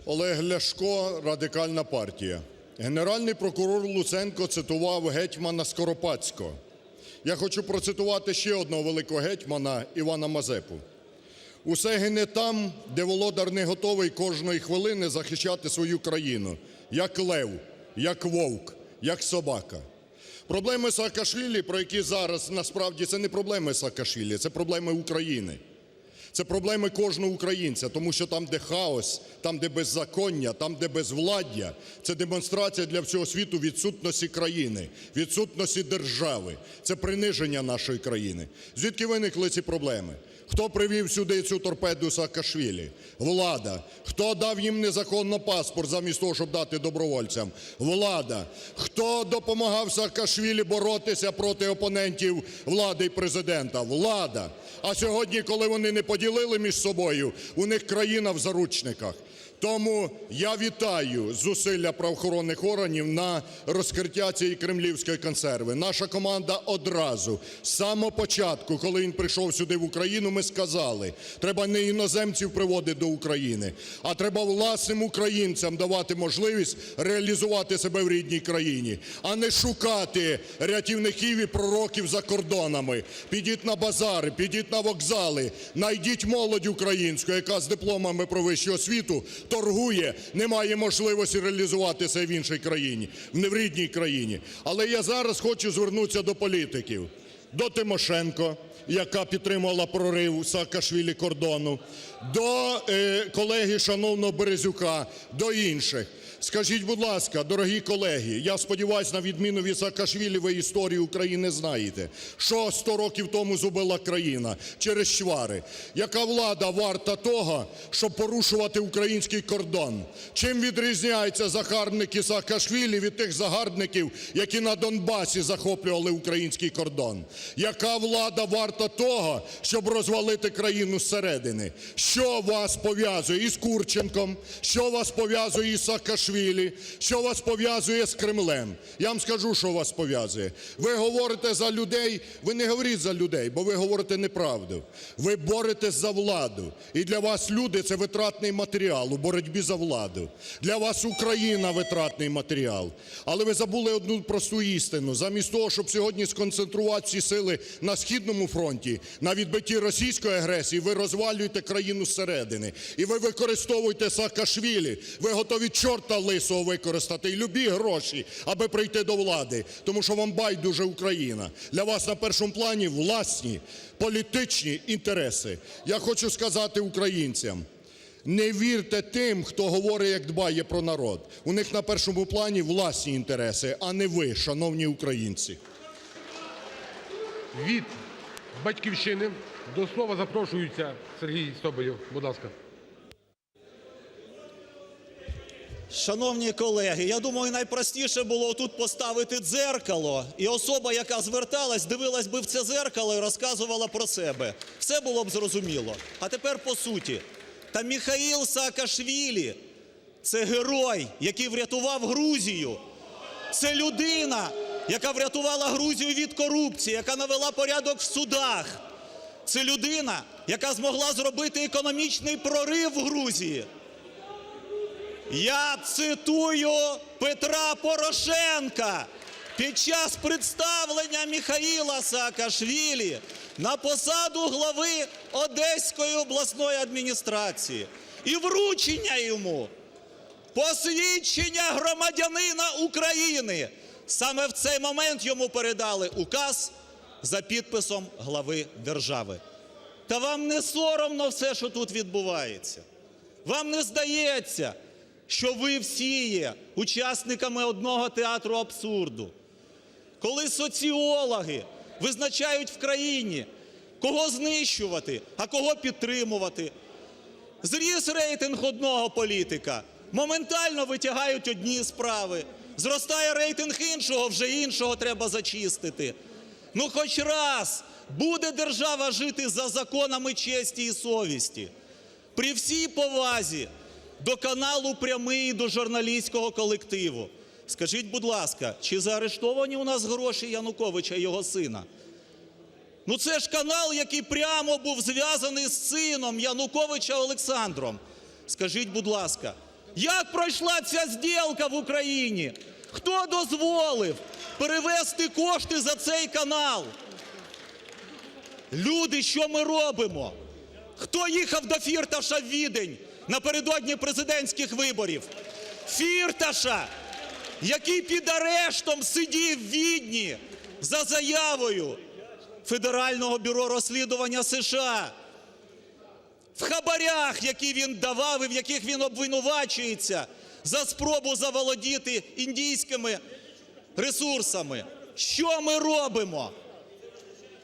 Олег Ляшко, Радикальна партія. Генеральний прокурор Луценко цитував гетьмана Скоропадського. Я хочу процитувати ще одного великого гетьмана Івана Мазепу. «Усе гине там, де володар не готовий кожної хвилини захищати свою країну, як лев, як вовк, як собака». Проблеми Саакашвілі, про які зараз насправді це не проблеми Саакашвілі, це проблеми України. Це проблеми кожного українця, тому що там, де хаос, там, де беззаконня, там, де безвладдя, це демонстрація для всього світу відсутності країни, відсутності держави. Це приниження нашої країни. Звідки виникли ці проблеми? Хто привів сюди цю торпеду Саакашвілі? Влада. Хто дав їм незаконно паспорт замість того, щоб дати добровольцям? Влада. Хто допомагав Саакашвілі боротися проти опонентів влади і президента? Влада. А сьогодні, коли вони не поділили між собою, у них країна в заручниках. Тому я вітаю зусилля правоохоронних органів на розкриття цієї кремлівської консерви. Наша команда одразу, з самого початку, коли він прийшов сюди в Україну, ми сказали, треба не іноземців приводити до України, а треба власним українцям давати можливість реалізувати себе в рідній країні, а не шукати рятівників і пророків за кордонами. Підіть на базари, підіть на вокзали, найдіть молодь українську, яка з дипломами про вищу освіту торгує, не має можливості реалізуватися в іншій країні, не в рідній країні. Але я зараз хочу звернутися до політиків. До Тимошенко, яка підтримувала прорив Саакашвілі кордону, до колеги шановного Березюка, до інших. Скажіть, будь ласка, дорогі колеги, я сподіваюся, на відміну від Саакашвілі, ви історію України знаєте. Що 100 років тому зубила країна? Через чвари. Яка влада варта того, щоб порушувати український кордон? Чим відрізняються загарбники Саакашвілі від тих загарбників, які на Донбасі захоплювали український кордон? Яка влада варта того, щоб розвалити країну зсередини? Що вас пов'язує із Курченком? Що вас пов'язує із Саакашвілі? Що вас пов'язує з Кремлем? Я вам скажу, що вас пов'язує. Ви говорите за людей, ви не говоріть за людей, бо ви говорите неправду. Ви боретесь за владу. І для вас люди – це витратний матеріал у боротьбі за владу. Для вас Україна – витратний матеріал. Але ви забули одну просту істину. Замість того, щоб сьогодні сконцентрувати всі сили на Східному фронті, на відбитті російської агресії, ви розвалюєте країну зсередини. І ви використовуєте Саакашвілі. Ви готові чорта лисого використати і любі гроші, аби прийти до влади, тому що вам байдуже Україна. Для вас на першому плані власні політичні інтереси. Я хочу сказати українцям, не вірте тим, хто говорить, як дбає про народ. У них на першому плані власні інтереси, а не ви, шановні українці. Від "Батьківщини" до слова запрошується Сергій Соболєв. Будь ласка. Шановні колеги, я думаю, найпростіше було тут поставити дзеркало, і особа, яка зверталась, дивилась би в це дзеркало і розказувала про себе. Все було б зрозуміло. А тепер по суті. Та Міхаїл Саакашвілі – це герой, який врятував Грузію. Це людина, яка врятувала Грузію від корупції, яка навела порядок в судах. Це людина, яка змогла зробити економічний прорив в Грузії. Я цитую Петра Порошенка під час представлення Міхаїла Саакашвілі на посаду глави Одеської обласної адміністрації і вручення йому посвідчення громадянина України. Саме в цей момент йому передали указ за підписом глави держави. Та вам не соромно все, що тут відбувається? Вам не здається, що ви всі є учасниками одного театру абсурду? Коли соціологи визначають в країні, кого знищувати, а кого підтримувати, зріс рейтинг одного політика, моментально витягають одні справи, зростає рейтинг іншого, вже іншого треба зачистити. Ну хоч раз буде держава жити за законами честі і совісті. При всій повазі до каналу "Прямий", до журналістського колективу. Скажіть, будь ласка, чи заарештовані у нас гроші Януковича і його сина? Ну це ж канал, який прямо був зв'язаний з сином Януковича Олександром. Скажіть, будь ласка, як пройшла ця здєлка в Україні? Хто дозволив перевести кошти за цей канал? Люди, що ми робимо? Хто їхав до Фірташа в Відень напередодні президентських виборів? Фірташа, який під арештом сидів в Відні за заявою Федерального бюро розслідування США. в хабарях, які він давав і в яких він обвинувачується за спробу заволодіти індійськими ресурсами. Що ми робимо?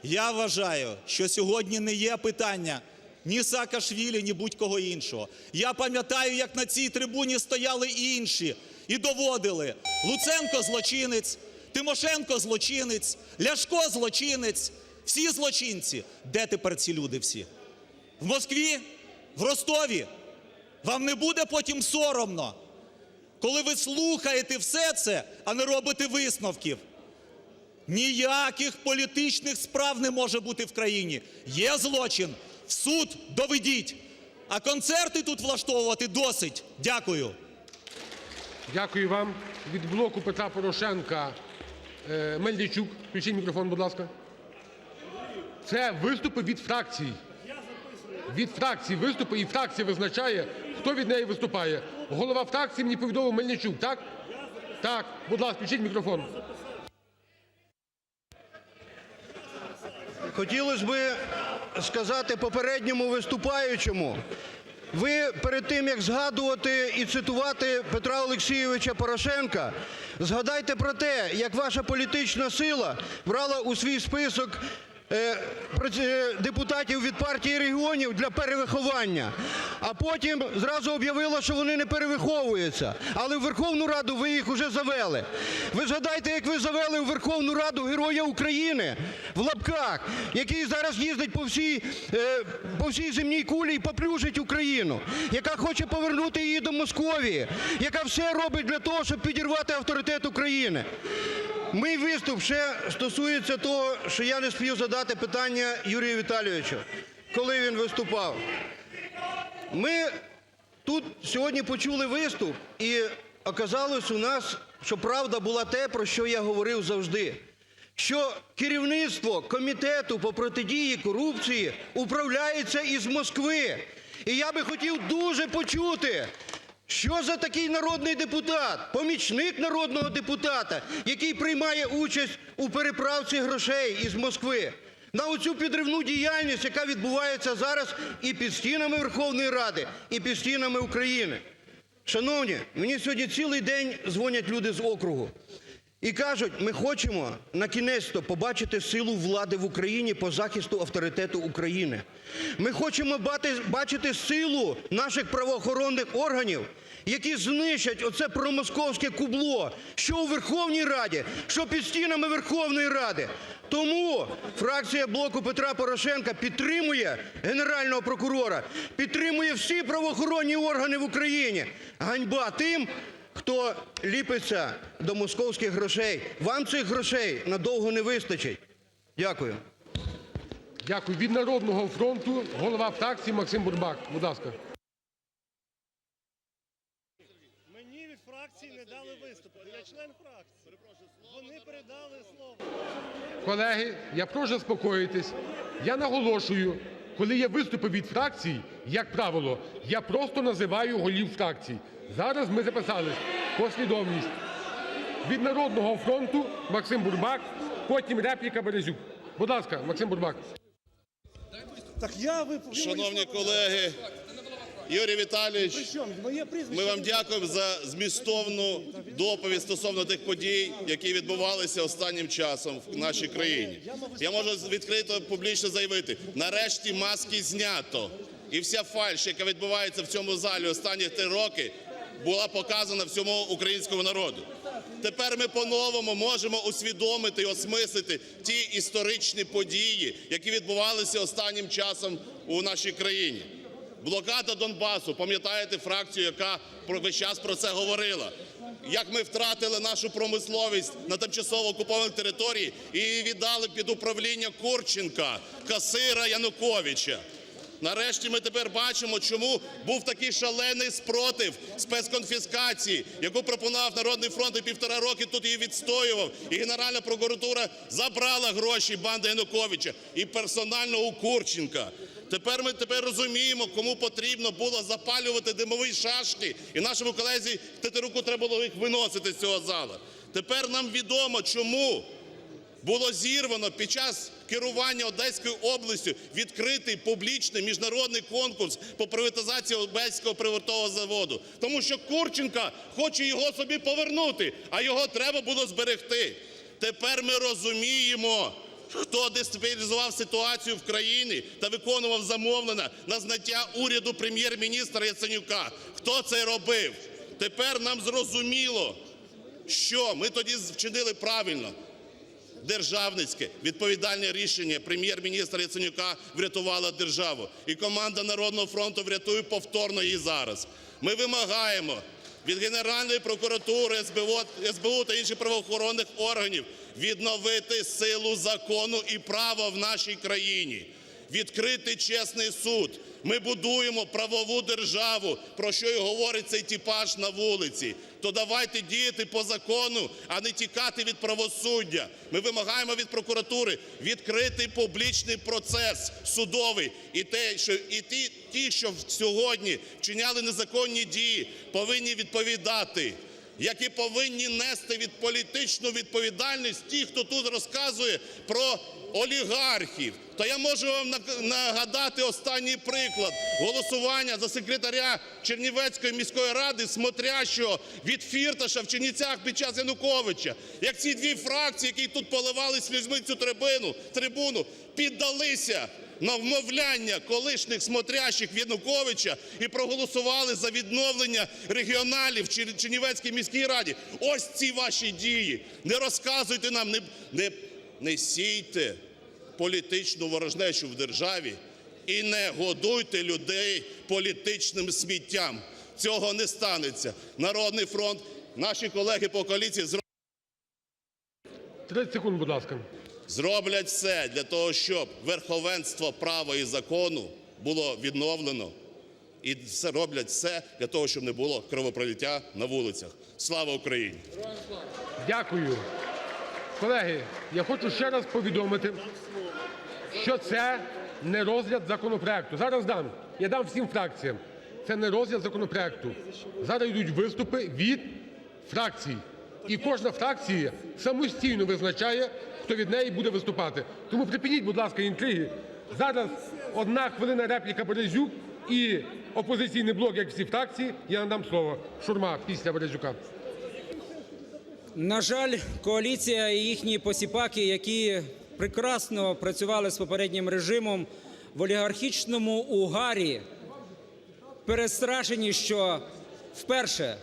Я вважаю, що сьогодні не є питання ні Саакашвілі, ні будь-кого іншого. Я пам'ятаю, як на цій трибуні стояли інші і доводили: Луценко – злочинець, Тимошенко – злочинець, Ляшко – злочинець, всі злочинці. Де тепер ці люди всі? В Москві? В Ростові? Вам не буде потім соромно, коли ви слухаєте все це, а не робите висновків? Ніяких політичних справ не може бути в країні. Є злочин – в суд доведіть. А концерти тут влаштовувати досить. Дякую. Дякую вам. Від "Блоку Петра Порошенка" Мельничук. Включіть мікрофон, будь ласка. Це виступи від фракцій. Від фракцій виступи, і фракція визначає, хто від неї виступає. Голова фракції мені повідомив Мельничук, так? Так. Будь ласка, включіть мікрофон. Хотілося б сказати попередньому виступаючому: ви перед тим, як згадувати і цитувати Петра Олексійовича Порошенка, згадайте про те, як ваша політична сила брала у свій список депутатів від Партії регіонів для перевиховання, а потім зразу об'явила, що вони не перевиховуються. Але в Верховну Раду ви їх уже завели. Ви згадайте, як ви завели у Верховну Раду Героя України, в лапках, який зараз їздить по всій земній кулі і паплюжить Україну, яка хоче повернути її до Московії, яка все робить для того, щоб підірвати авторитет України. Мій виступ ще стосується того, що я не спів задати питання Юрію Віталійовичу, коли він виступав. Ми тут сьогодні почули виступ, і оказалось у нас, що правда була те, про що я говорив завжди, що керівництво Комітету по протидії корупції управляється із Москви. І я би хотів дуже почути, що за такий народний депутат, помічник народного депутата, який приймає участь у переправці грошей із Москви на оцю підривну діяльність, яка відбувається зараз і під стінами Верховної Ради, і під стінами України. Шановні, мені сьогодні цілий день дзвонять люди з округу і кажуть: ми хочемо на-кінець-то побачити силу влади в Україні по захисту авторитету України. Ми хочемо бачити силу наших правоохоронних органів, які знищать оце промосковське кубло, що у Верховній Раді, що під стінами Верховної Ради. Тому фракція "Блоку Петра Порошенка" підтримує Генерального прокурора, підтримує всі правоохоронні органи в Україні. Ганьба тим, хто ліпиться до московських грошей. Вам цих грошей надовго не вистачить. Дякую. Дякую. Від "Народного фронту" голова фракції Максим Бурбак. Будь ласка. Мені від фракції не дали виступити. Я член фракції. Вони передали слово. Колеги, я прошу заспокоїтись. Я наголошую, коли є виступи від фракцій, як правило, я просто називаю голів фракцій. Зараз ми записались. Послідовність. Від "Народного фронту" Максим Бурбак, потім репліка Березюк. Будь ласка, Максим Бурбак. Шановні колеги, Юрій Віталійович, ми вам дякуємо за змістовну доповідь стосовно тих подій, які відбувалися останнім часом в нашій країні. Я можу відкрито публічно заявити: нарешті маски знято. І вся фальш, яка відбувається в цьому залі останні 3 роки, була показана всьому українському народу. Тепер ми по-новому можемо усвідомити і осмислити ті історичні події, які відбувалися останнім часом у нашій країні. Блокада Донбасу, пам'ятаєте фракцію, яка весь час про це говорила? Як ми втратили нашу промисловість на тимчасово окупованій території і її віддали під управління Курченка, касира Януковича. Нарешті ми тепер бачимо, чому був такий шалений спротив спецконфіскації, яку пропонував Народний фронт, і 1,5 роки тут її відстоював. І Генеральна прокуратура забрала гроші банди Януковича і персонально у Курченка. Тепер ми розуміємо, кому потрібно було запалювати димові шашки, і нашому колезі Тетеруку треба було їх виносити з цього залу. Тепер нам відомо, чому було зірвано під час керування Одеською областю відкритий публічний міжнародний конкурс по приватизації Одеського приватного заводу. Тому що Курченко хоче його собі повернути, а його треба було зберегти. Тепер ми розуміємо, хто дестабілізував ситуацію в країні та виконував замовлення на зняття уряду прем'єр-міністра Яценюка. Хто це робив? Тепер нам зрозуміло, що ми тоді вчинили правильно. Державницьке, відповідальне рішення прем'єр-міністра Яценюка врятувало державу. І команда "Народного фронту" врятує повторно її зараз. Ми вимагаємо від Генеральної прокуратури, СБУ та інших правоохоронних органів відновити силу закону і права в нашій країні. Відкрити чесний суд. Ми будуємо правову державу, про що і говорить цей типаж на вулиці. То давайте діяти по закону, а не тікати від правосуддя. Ми вимагаємо від прокуратури відкрити публічний процес судовий. І ті, що сьогодні вчиняли незаконні дії, повинні відповідати. Як і повинні нести політичну відповідальність ті, хто тут розказує про олігархів. То я можу вам нагадати останній приклад голосування за секретаря Чернівецької міської ради смотрящого від Фірташа в Чернівцях під час Януковича. Як ці дві фракції, які тут поливали слізьми цю трибуну, піддалися на вмовляння колишніх смотрящих Януковича і проголосували за відновлення регіоналів в Чернівецькій міській раді. Ось ці ваші дії. Не розказуйте нам, не сійте політичну ворожнечу в державі і не годуйте людей політичним сміттям. Цього не станеться. Народний фронт, наші колеги по коаліції 30 секунд, будь ласка. Зроблять все для того, щоб верховенство права і закону було відновлено. І роблять все для того, щоб не було кровопролиття на вулицях. Слава Україні! Дякую. Колеги, я хочу ще раз повідомити, що це не розгляд законопроекту. Зараз я дам всім фракціям. Це не розгляд законопроекту. Зараз йдуть виступи від фракцій. І кожна фракція самостійно визначає, хто від неї буде виступати. Тому припиніть, будь ласка, інтриги. Зараз 1 хвилина репліка Березюк і "Опозиційний блок", як всі фракції. Я надам слово. Шурма після Березюка. На жаль, коаліція і їхні посіпаки, які прекрасно працювали з попереднім режимом, в олігархічному угарі перестрашені, що вперше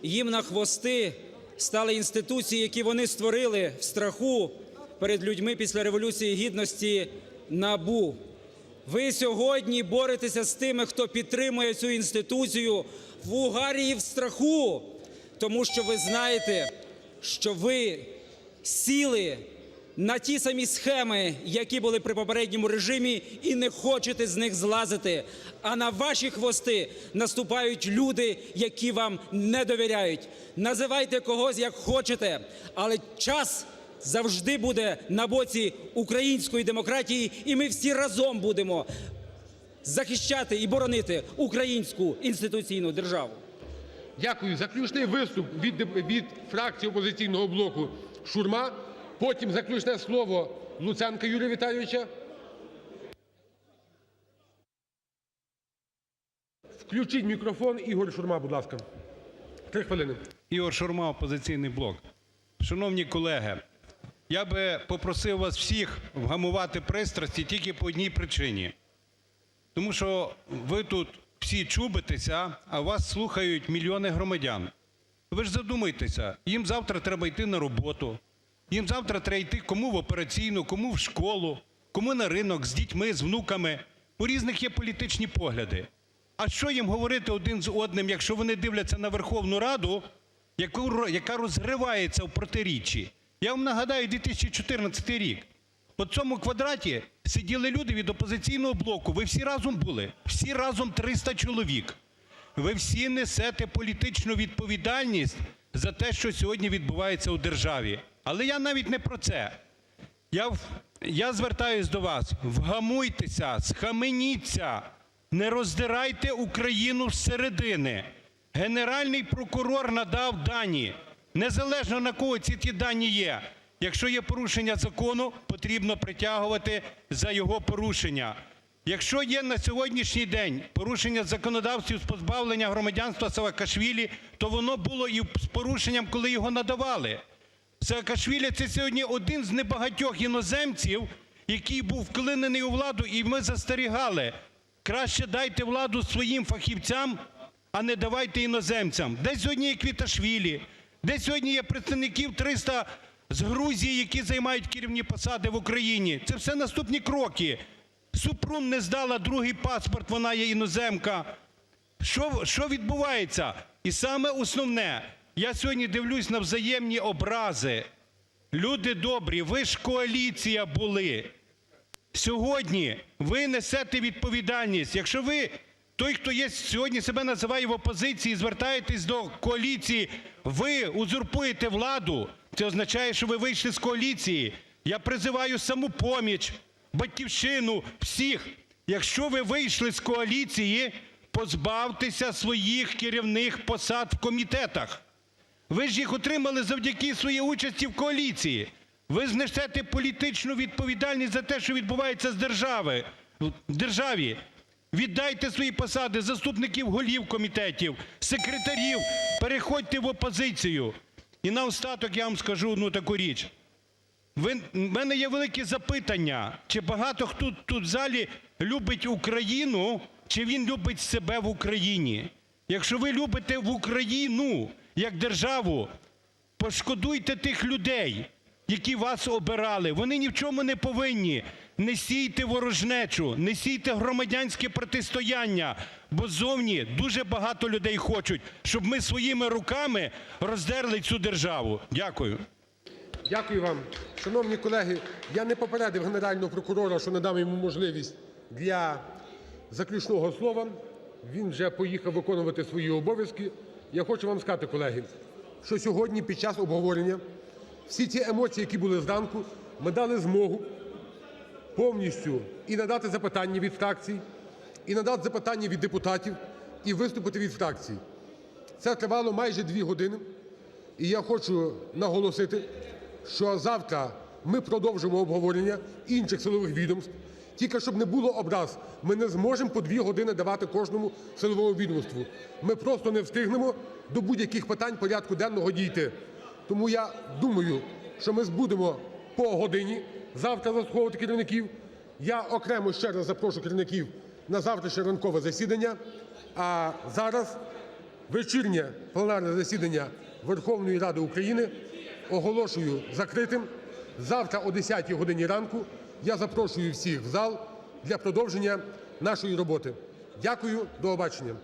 їм на хвости стали інституції, які вони створили в страху перед людьми після Революції Гідності – НАБУ. Ви сьогодні боретеся з тими, хто підтримує цю інституцію в угарі і в страху, тому що ви знаєте, що ви сіли на ті самі схеми, які були при попередньому режимі, і не хочете з них злазити. А на ваші хвости наступають люди, які вам не довіряють. Називайте когось як хочете, але час завжди буде на боці української демократії, і ми всі разом будемо захищати і боронити українську інституційну державу. Дякую. Заключний виступ від фракції "Опозиційного блоку" Шурма. Потім заключне слово Луценка Юрія Віталійовича. Включіть мікрофон. Ігор Шурма, будь ласка. 3 хвилини. Ігор Шурма, "Опозиційний блок". Шановні колеги, я би попросив вас всіх вгамувати пристрасті тільки по одній причині. Тому що ви тут всі чубитеся, а вас слухають мільйони громадян. Ви ж задумайтеся, їм завтра треба йти на роботу, їм завтра треба йти кому в операційну, кому в школу, кому на ринок, з дітьми, з внуками. У різних є політичні погляди. А що їм говорити один з одним, якщо вони дивляться на Верховну Раду, яка розривається в протиріччі? Я вам нагадаю 2014 рік. По цьому квадраті сиділи люди від "Опозиційного блоку". Ви всі разом були, всі разом 300 чоловік. Ви всі несете політичну відповідальність за те, що сьогодні відбувається у державі. Але я навіть не про це. Я звертаюсь до вас: вгамуйтеся, схаменіться, не роздирайте Україну зсередини. Генеральний прокурор надав дані. Незалежно на кого ці дані є. Якщо є порушення закону, потрібно притягувати за його порушення. Якщо є на сьогоднішній день порушення законодавства з позбавлення громадянства Саакашвілі, то воно було і з порушенням, коли його надавали. Саакашвілі – це сьогодні один з небагатьох іноземців, який був вклинений у владу, і ми застерігали: краще дайте владу своїм фахівцям, а не давайте іноземцям. Де сьогодні є Квіташвілі? Де сьогодні є представників 300 з Грузії, які займають керівні посади в Україні? Це все наступні кроки. Супрун не здала другий паспорт, вона є іноземка. Що відбувається? І саме основне, я сьогодні дивлюсь на взаємні образи. Люди добрі, ви ж коаліція були. Сьогодні ви несете відповідальність. Якщо ви, той, хто є сьогодні, себе називає в опозиції, звертаєтесь до коаліції, ви узурпуєте владу, це означає, що ви вийшли з коаліції. Я призиваю "Самопоміч", "Батьківщину", всіх. Якщо ви вийшли з коаліції, позбавтеся своїх керівних посад в комітетах. Ви ж їх отримали завдяки своїй участі в коаліції. Ви знесете політичну відповідальність за те, що відбувається в державі. Віддайте свої посади заступників голів комітетів, секретарів, переходьте в опозицію. І наостанок я вам скажу таку річ. В мене є велике запитання, чи багато хто тут в залі любить Україну, чи він любить себе в Україні? Якщо ви любите в Україну як державу, пошкодуйте тих людей, які вас обирали. Вони ні в чому не повинні. Не сійте ворожнечу, не сійте громадянське протистояння, бо ззовні дуже багато людей хочуть, щоб ми своїми руками роздерли цю державу. Дякую. Дякую вам. Шановні колеги, я не попередив Генерального прокурора, що надам йому можливість для заключного слова. Він вже поїхав виконувати свої обов'язки. Я хочу вам сказати, колеги, що сьогодні під час обговорення всі ті емоції, які були зранку, ми дали змогу повністю і надати запитання від фракцій, і надати запитання від депутатів, і виступити від фракцій. Це тривало майже 2 години. І я хочу наголосити, що завтра ми продовжимо обговорення інших силових відомств. Тільки щоб не було образ, ми не зможемо по 2 години давати кожному силовому відомству. Ми просто не встигнемо до будь-яких питань порядку денного дійти. Тому я думаю, що ми будемо по годині завтра заслуховувати керівників. Я окремо ще раз запрошу керівників на завтрашнє ранкове засідання. А зараз вечірнє пленарне засідання Верховної Ради України оголошую закритим. Завтра о 10 годині ранку я запрошую всіх в зал для продовження нашої роботи. Дякую. До побачення.